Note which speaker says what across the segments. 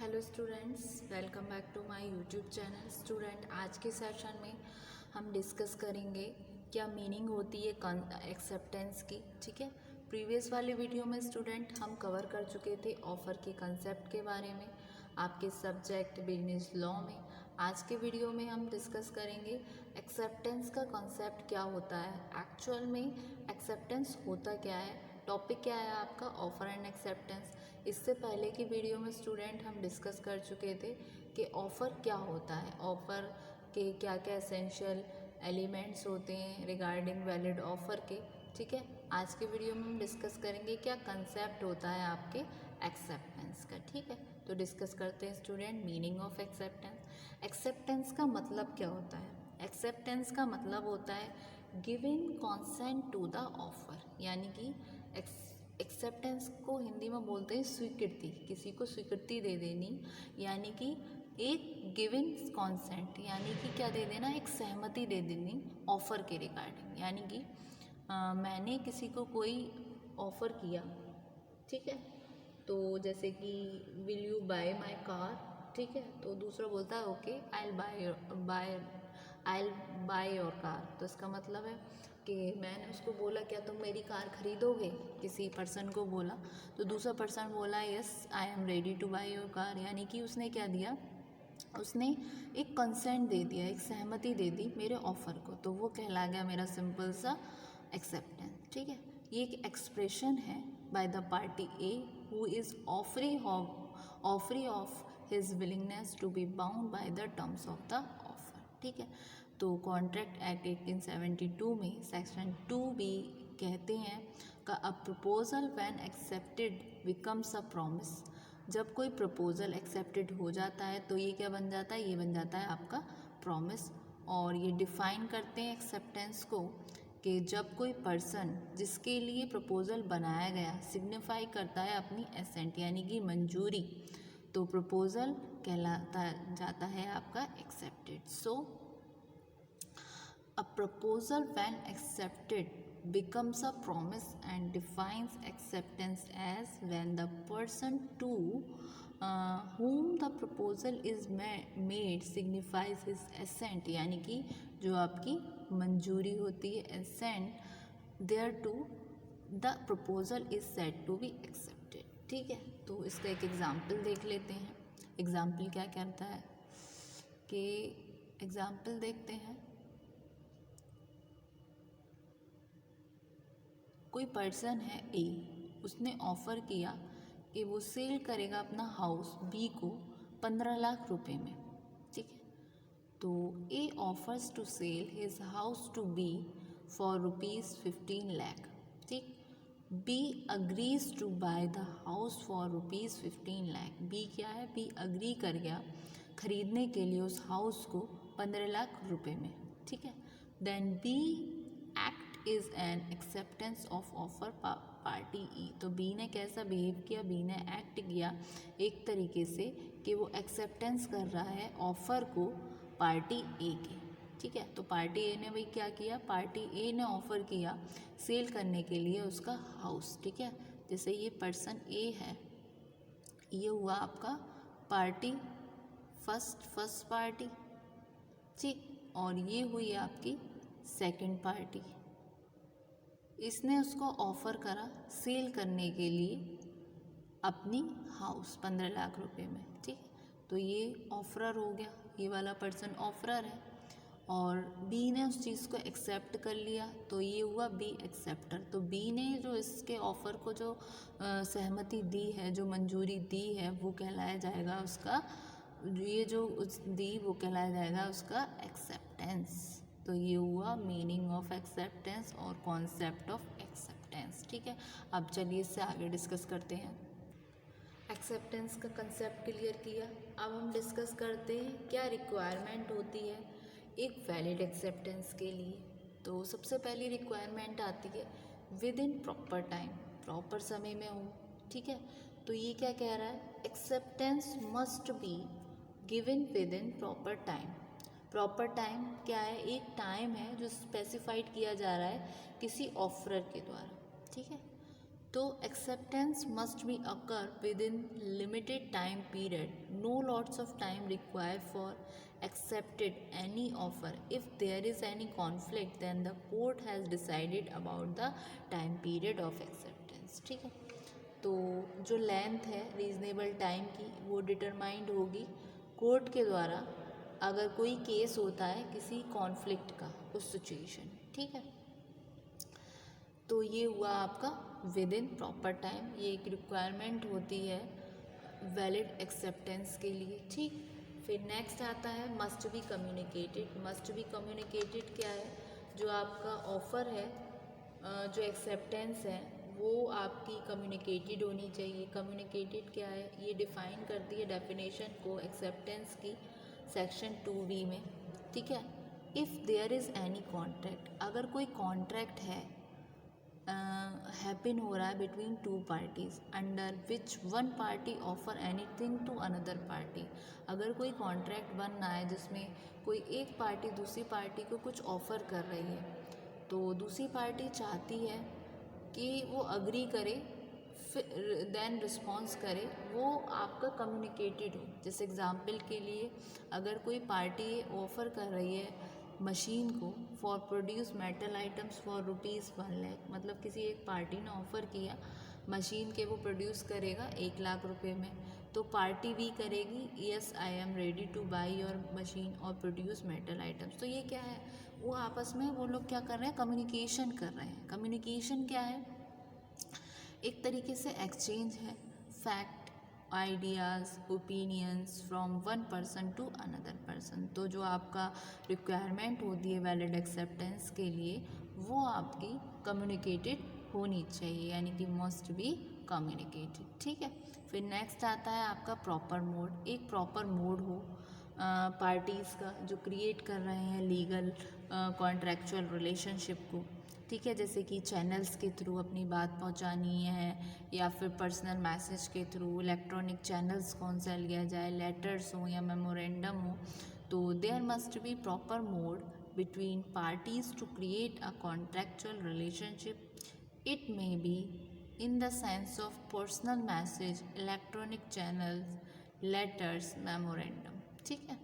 Speaker 1: Hello students, welcome back to my YouTube channel. Student, आज के session में हम डिस्कस करेंगे क्या मीनिंग होती है एक्सेप्टेंस की। ठीक है, प्रीवियस वाले वीडियो में स्टूडेंट हम कवर कर चुके थे ऑफ़र के कंसेप्ट के बारे में आपके सब्जेक्ट बिजनेस लॉ में। आज के वीडियो में हम डिस्कस करेंगे एक्सेप्टेंस का कॉन्सेप्ट क्या होता है, एक्चुअल में एक्सेप्टेंस होता क्या है। टॉपिक क्या है आपका, ऑफ़र एंड एक्सेप्टेंस। इससे पहले की वीडियो में स्टूडेंट हम डिस्कस कर चुके थे कि ऑफ़र क्या होता है, ऑफ़र के क्या क्या एसेंशियल एलिमेंट्स होते हैं रिगार्डिंग वैलिड ऑफ़र के। ठीक है, आज के वीडियो में हम डिस्कस करेंगे क्या कंसेप्ट होता है आपके एक्सेप्टेंस का। ठीक है, तो डिस्कस करते हैं student meaning of acceptance. Acceptance का मतलब क्या होता है? एक्सेप्टेंस का मतलब होता है giving consent to the offer, यानी कि एक्सेप्टेंस को हिंदी में बोलते हैं स्वीकृति, किसी को स्वीकृति दे देनी, यानी कि एक गिविंग कॉन्सेंट, यानी कि क्या दे देना, एक सहमति दे देनी ऑफ़र के रिगार्डिंग। यानी कि मैंने किसी को कोई ऑफ़र किया, ठीक है, तो जैसे कि will you bye my car, ठीक है, तो दूसरा बोलता है okay I bye your car. तो इसका मतलब है कि मैंने उसको बोला क्या तुम मेरी कार खरीदोगे, किसी पर्सन को बोला, तो दूसरा पर्सन बोला yes I am ready to buy your car, यानी कि उसने क्या दिया, उसने एक कंसेंट दे दिया, एक सहमति दे दी मेरे ऑफ़र को, तो वो कहला गया मेरा सिंपल सा एक्सेप्टेंस। ठीक है, ये एक एक्सप्रेशन है by the party A who is offeree of his willingness to be bound by the terms of the offer. ठीक है, तो कॉन्ट्रैक्ट एक्ट 1872 में सेक्शन 2B कहते हैं का a proposal when accepted becomes a promise. जब कोई प्रपोजल एक्सेप्टेड हो जाता है तो ये क्या बन जाता है, ये बन जाता है आपका प्रॉमिस। और ये डिफ़ाइन करते हैं एक्सेप्टेंस को कि जब कोई पर्सन जिसके लिए प्रपोजल बनाया गया सिग्निफाई करता है अपनी एसेंट, यानी कि मंजूरी, तो प्रपोजल कहलाता जाता है आपका accepted. So a proposal when accepted becomes a promise and defines acceptance as when the person to whom the proposal is made signifies his assent, यानी कि जो आपकी मंजूरी होती है, assent thereto the proposal is said to be accepted। ठीक है, तो इसका एक एग्जाम्पल देख लेते हैं। एग्जाम्पल क्या कहता है कि एग्जाम्पल देखते हैं, कोई पर्सन है ए, उसने ऑफ़र किया कि वो सेल करेगा अपना हाउस बी को 15 लाख रुपए में। ठीक है, तो A offers to sell his house to B for ₹15 lakh. ठीक, B agrees to buy the house for ₹15 lakh. B क्या है, बी अग्री कर गया खरीदने के लिए उस हाउस को 15 लाख रुपए में। ठीक है, then B act is an acceptance of offer party E. तो बी ने कैसा बिहेव किया, बी ने एक्ट किया एक तरीके से कि वो एक्सेप्टेंस कर रहा है ऑफ़र को पार्टी ए के। ठीक है, तो पार्टी ए ने भाई क्या किया, पार्टी ए ने ऑफ़र किया सेल करने के लिए उसका हाउस। ठीक है, जैसे ये पर्सन ए है, ये हुआ आपका पार्टी फर्स्ट पार्टी। ठीक, और ये हुई आपकी सेकंड पार्टी। इसने उसको ऑफ़र करा सेल करने के लिए अपनी हाउस 15 लाख रुपए में। ठीक, तो ये ऑफरर हो गया, ये वाला पर्सन ऑफरर है, और बी ने उस चीज़ को एक्सेप्ट कर लिया, तो ये हुआ बी एक्सेप्टर। तो बी ने जो इसके ऑफ़र को जो सहमति दी है, जो मंजूरी दी है, वो कहलाया जाएगा उसका, ये जो दी वो कहलाया जाएगा उसका एक्सेप्टेंस। तो ये हुआ मीनिंग ऑफ एक्सेप्टेंस और कॉन्सेप्ट ऑफ एक्सेप्टेंस। ठीक है, अब चलिए इससे आगे डिस्कस करते हैं। एक्सेप्टेंस का कंसेप्ट क्लियर किया, अब हम डिस्कस करते हैं क्या रिक्वायरमेंट होती है एक वैलिड एक्सेप्टेंस के लिए। तो सबसे पहली रिक्वायरमेंट आती है with in proper time, proper समय में हो। ठीक है, तो ये क्या कह रहा है, acceptance must be given with in proper time. Proper time क्या है, एक टाइम है जो स्पेसिफाइड किया जा रहा है किसी ऑफरर के द्वारा। ठीक है, तो acceptance must be occur within limited time period. No lots of time required for accepted any offer. If there is any conflict, then the court has decided about the time period of acceptance. ठीक है, तो जो length है reasonable time की वो determined होगी court के द्वारा अगर कोई केस होता है किसी कॉन्फ्लिक्ट का उस सिचुएशन। ठीक है, तो ये हुआ आपका विद इन प्रॉपर टाइम, ये एक रिक्वायरमेंट होती है वैलिड एक्सेप्टेंस के लिए। ठीक, फिर नेक्स्ट आता है must be communicated. Must be communicated क्या है, जो आपका ऑफ़र है जो एक्सेप्टेंस है वो आपकी कम्युनिकेटेड होनी चाहिए। कम्युनिकेटेड क्या है, ये डिफ़ाइन करती है डेफिनेशन को एक्सेप्टेंस की सेक्शन 2B में। ठीक है, if there is any contract, अगर कोई कॉन्ट्रैक्ट है हैपन हो रहा है between two parties under which one party offer anything to another party. अगर कोई कॉन्ट्रैक्ट बन रहा है जिसमें कोई एक पार्टी दूसरी पार्टी को कुछ ऑफ़र कर रही है, तो दूसरी पार्टी चाहती है कि वो अग्री करे फिर देन रिस्पॉन्स करे, वो आपका कम्युनिकेटेड हो। जैसे एग्ज़ाम्पल के लिए अगर कोई पार्टी ऑफ़र कर रही है मशीन को for produce metal items for ₹1,00,000, मतलब किसी एक पार्टी ने ऑफ़र किया मशीन के वो प्रोड्यूस करेगा 1,00,000 रुपये में, तो पार्टी भी करेगी yes I am ready two by your machine और प्रोड्यूस मेटल आइटम्स। तो ये क्या है, वो आपस में वो लोग क्या कर रहे हैं, कम्युनिकेशन कर रहे हैं। कम्युनिकेशन क्या है, एक तरीके से एक्सचेंज है fact ideas opinions from one person to another person. तो जो आपका रिक्वायरमेंट होती है वैलिड एक्सेप्टेंस के लिए वो आपकी कम्युनिकेटेड होनी चाहिए, यानी कि मस्ट बी कम्युनिकेटेड। ठीक है, फिर नेक्स्ट आता है आपका प्रॉपर मोड। एक प्रॉपर मोड हो पार्टीज़ का जो क्रिएट कर रहे हैं लीगल कॉन्ट्रैक्चुअल रिलेशनशिप को। ठीक है, जैसे कि चैनल्स के थ्रू अपनी बात पहुंचानी है या फिर पर्सनल मैसेज के थ्रू, इलेक्ट्रॉनिक चैनल्स कौन सा लिया जाए, लेटर्स हो या मेमोरेंडम हो। तो there must be proper mode between parties to create a contractual relationship. It may be in the sense of personal message, electronic channels, letters, memorandum. ठीक है,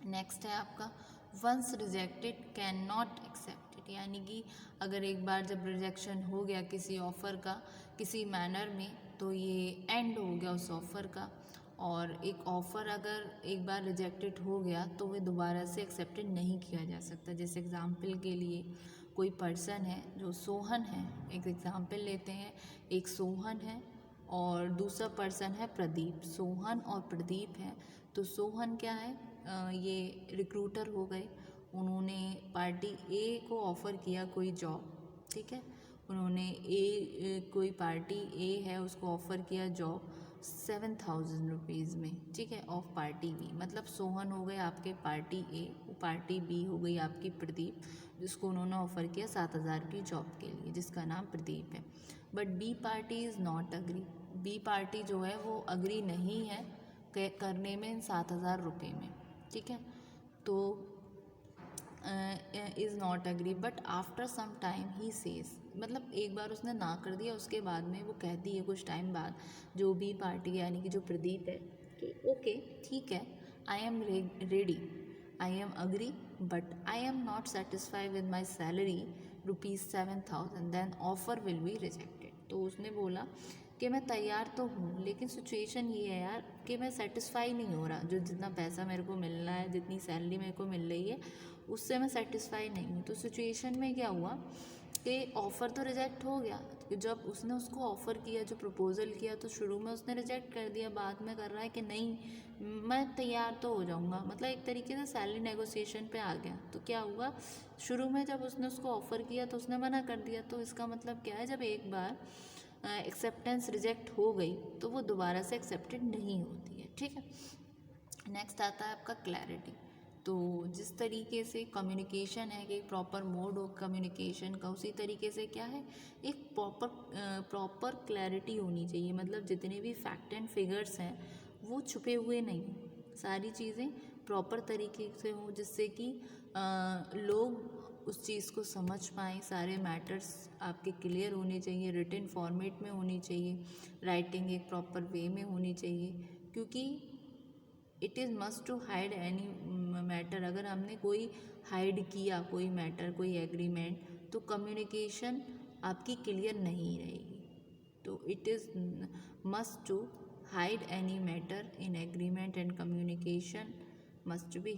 Speaker 1: नेक्स्ट है आपका once rejected can not accepted, यानी कि अगर एक बार जब rejection हो गया किसी ऑफ़र का किसी मैनर में, तो ये एंड हो गया उस ऑफ़र का। और एक ऑफ़र अगर एक बार रिजेक्टेड हो गया तो वह दोबारा से एक्सेप्टेड नहीं किया जा सकता। जैसे एग्ज़ाम्पल के लिए कोई पर्सन है जो सोहन है, एक एग्ज़ाम्पल लेते हैं, एक सोहन है और दूसरा पर्सन है प्रदीप। सोहन और प्रदीप हैं, तो सोहन क्या है, ये रिक्रूटर हो गए, उन्होंने पार्टी ए को ऑफ़र किया कोई जॉब। ठीक है, उन्होंने कोई पार्टी ए है उसको ऑफ़र किया जॉब 7,000 रुपीज़ में। ठीक है, ऑफ पार्टी बी, मतलब सोहन हो गए आपके पार्टी ए, वो पार्टी बी हो गई आपकी प्रदीप, जिसको उन्होंने ऑफ़र किया 7,000 की जॉब के लिए, जिसका नाम प्रदीप है। But B party is not agree, B party जो है वो अग्री नहीं है करने में इन 7,000 रुपये में। ठीक है, तो is not agree but after some time he says, मतलब एक बार उसने ना कर दिया, उसके बाद में वो कहती है कुछ टाइम बाद जो बी पार्टी यानी कि जो प्रदीप है कि ओके ठीक है, I am ready, I am agree, but I am not satisfied with my salary ₹7,000, then offer will be rejected. तो उसने बोला कि मैं तैयार तो हूँ लेकिन सिचुएशन ये है यार कि मैं सेटिस्फाई नहीं हो रहा, जो जितना पैसा मेरे को मिल रहा है, जितनी सैलरी मेरे को मिल रही है उससे मैं सेटिस्फाई नहीं हूँ। तो सिचुएशन में क्या हुआ कि ऑफ़र तो रिजेक्ट हो गया, जब उसने उसको ऑफ़र किया, जो प्रपोज़ल किया, तो शुरू में उसने रिजेक्ट कर दिया, बाद में कर रहा है कि नहीं मैं तैयार तो हो जाऊँगा, मतलब एक तरीके से सैलरी नेगोशिएशन पे आ गया। तो क्या हुआ, शुरू में जब उसने उसको ऑफ़र किया तो उसने मना कर दिया। तो इसका मतलब क्या है, जब एक बार एक्सेप्टेंस रिजेक्ट हो गई तो वो दोबारा से एक्सेप्टेड नहीं होती है। ठीक है, नेक्स्ट आता है आपका क्लैरिटी। तो जिस तरीके से कम्युनिकेशन है कि एक प्रॉपर मोड हो कम्युनिकेशन का, उसी तरीके से क्या है, एक प्रॉपर क्लैरिटी होनी चाहिए। मतलब जितने भी फैक्ट एंड फिगर्स हैं वो छुपे हुए नहीं, सारी चीज़ें प्रॉपर तरीके से हों, जिससे कि लोग उस चीज़ को समझ पाएँ, सारे मैटर्स आपके क्लियर होने चाहिए, रिटन फॉर्मेट में होनी चाहिए, राइटिंग एक प्रॉपर वे में होनी चाहिए, क्योंकि it is must to hide any matter. अगर हमने कोई हाइड किया कोई मैटर, कोई एग्रीमेंट, तो कम्युनिकेशन आपकी क्लियर नहीं रहेगी। तो it is must to hide any matter in agreement and communication must be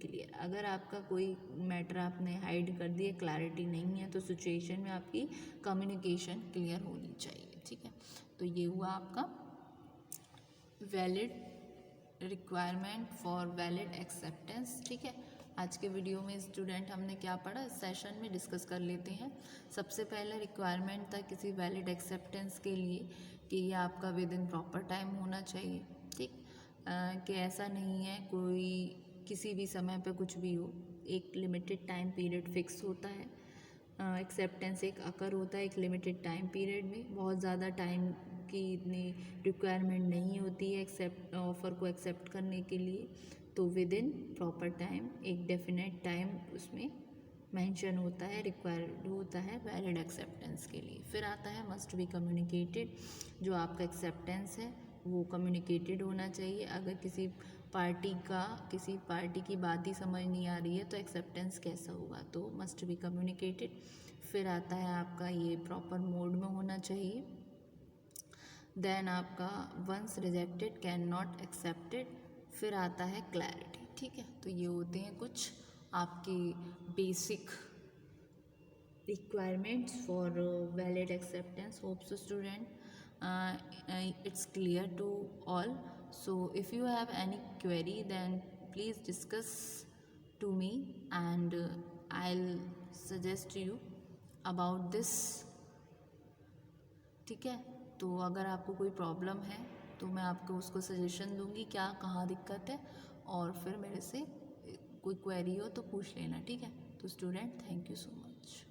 Speaker 1: clear. अगर आपका कोई मैटर आपने हाइड कर दिया, क्लैरिटी नहीं है, तो सिचुएशन में आपकी कम्युनिकेशन क्लियर होनी चाहिए। ठीक है, तो ये हुआ आपका valid requirement for valid acceptance. ठीक है, आज के वीडियो में स्टूडेंट हमने क्या पढ़ा, इस सेशन में डिस्कस कर लेते हैं। सबसे पहले रिक्वायरमेंट था किसी वैलिड एक्सेप्टेंस के लिए कि ये आपका विद इन प्रॉपर टाइम होना चाहिए। ठीक, कि ऐसा नहीं है कोई किसी भी समय पे कुछ भी हो, एक लिमिटेड टाइम पीरियड फिक्स होता है। एक्सेप्टेंस एक अकर होता है एक लिमिटेड टाइम पीरियड में, बहुत ज़्यादा टाइम की इतनी रिक्वायरमेंट नहीं होती है एक्सेप्ट ऑफ़र को एक्सेप्ट करने के लिए। तो विद इन प्रॉपर टाइम एक डेफिनेट टाइम उसमें मेंशन होता है, रिक्वायर्ड होता है वैलिड एक्सेप्टेंस के लिए। फिर आता है मस्ट बी कम्युनिकेटेड, जो आपका एक्सेप्टेंस है वो कम्युनिकेटेड होना चाहिए। अगर किसी पार्टी की बात ही समझ नहीं आ रही है तो एक्सेप्टेंस कैसा होगा, तो मस्ट बी कम्युनिकेटेड। फिर आता है आपका ये प्रॉपर मोड में होना चाहिए। देन आपका once rejected can not accepted. फिर आता है क्लैरिटी। ठीक है, तो ये होते हैं कुछ आपके basic requirements for valid acceptance. Hope so student it's clear to all. So if you have any query then please discuss to me and I'll suggest you about this. ठीक है, तो अगर आपको कोई प्रॉब्लम है तो मैं आपको उसको सजेशन दूंगी क्या कहाँ दिक्कत है, और फिर मेरे से कोई क्वेरी हो तो पूछ लेना। ठीक है, तो student thank you so much.